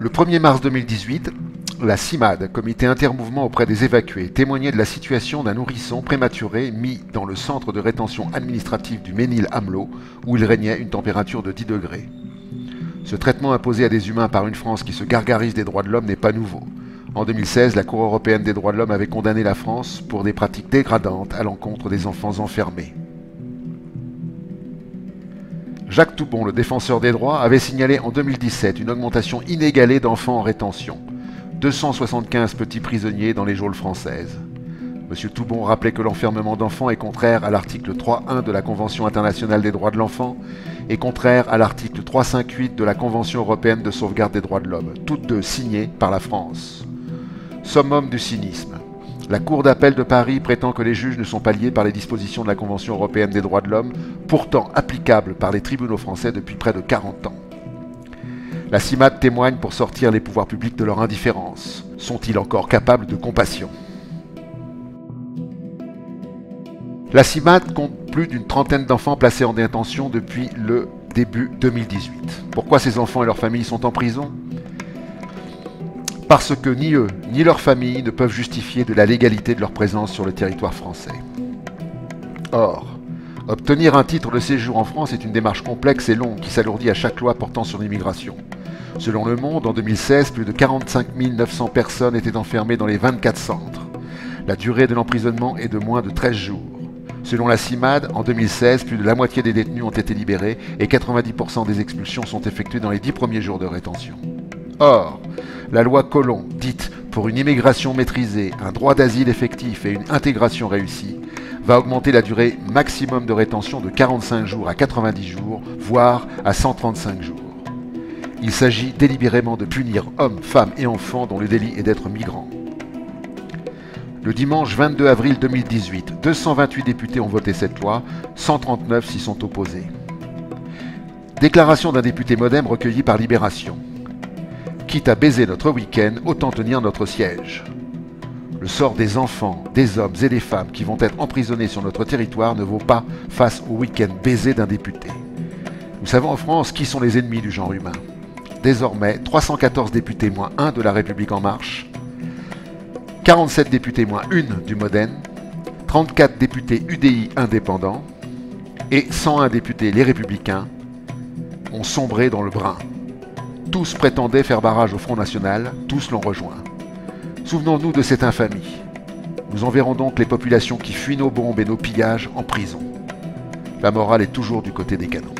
Le 1er mars 2018, la CIMAD, comité intermouvement auprès des évacués, témoignait de la situation d'un nourrisson prématuré mis dans le centre de rétention administrative du Ménil-Amelot, où il régnait une température de 10 degrés. Ce traitement imposé à des humains par une France qui se gargarise des droits de l'homme n'est pas nouveau. En 2016, la Cour européenne des droits de l'homme avait condamné la France pour des pratiques dégradantes à l'encontre des enfants enfermés. Jacques Toubon, le défenseur des droits, avait signalé en 2017 une augmentation inégalée d'enfants en rétention. 275 petits prisonniers dans les geôles françaises. M. Toubon rappelait que l'enfermement d'enfants est contraire à l'article 3.1 de la Convention internationale des droits de l'enfant et contraire à l'article 358 de la Convention européenne de sauvegarde des droits de l'homme, toutes deux signées par la France. Summum du cynisme. La Cour d'appel de Paris prétend que les juges ne sont pas liés par les dispositions de la Convention européenne des droits de l'homme, pourtant applicables par les tribunaux français depuis près de 40 ans. La CIMAD témoigne pour sortir les pouvoirs publics de leur indifférence. Sont-ils encore capables de compassion? La CIMAD compte plus d'une trentaine d'enfants placés en détention depuis le début 2018. Pourquoi ces enfants et leurs familles sont en prison? Parce que ni eux, ni leurs familles ne peuvent justifier de la légalité de leur présence sur le territoire français. Or, obtenir un titre de séjour en France est une démarche complexe et longue qui s'alourdit à chaque loi portant sur l'immigration. Selon Le Monde, en 2016, plus de 45 900 personnes étaient enfermées dans les 24 centres. La durée de l'emprisonnement est de moins de 13 jours. Selon la CIMAD, en 2016, plus de la moitié des détenus ont été libérés et 90% des expulsions sont effectuées dans les 10 premiers jours de rétention. Or, la loi Collomb, dite pour une immigration maîtrisée, un droit d'asile effectif et une intégration réussie, va augmenter la durée maximum de rétention de 45 jours à 90 jours, voire à 135 jours. Il s'agit délibérément de punir hommes, femmes et enfants dont le délit est d'être migrants. Le dimanche 22 avril 2018, 228 députés ont voté cette loi, 139 s'y sont opposés. Déclaration d'un député MoDem recueilli par Libération. Quitte à baiser notre week-end, autant tenir notre siège. Le sort des enfants, des hommes et des femmes qui vont être emprisonnés sur notre territoire ne vaut pas face au week-end baisé d'un député. Nous savons en France qui sont les ennemis du genre humain. Désormais, 314 députés moins 1 de La République En Marche, 47 députés moins 1 du MoDem, 34 députés UDI indépendants et 101 députés Les Républicains ont sombré dans le brun. Tous prétendaient faire barrage au Front National, tous l'ont rejoint. Souvenons-nous de cette infamie. Nous enverrons donc les populations qui fuient nos bombes et nos pillages en prison. La morale est toujours du côté des canons.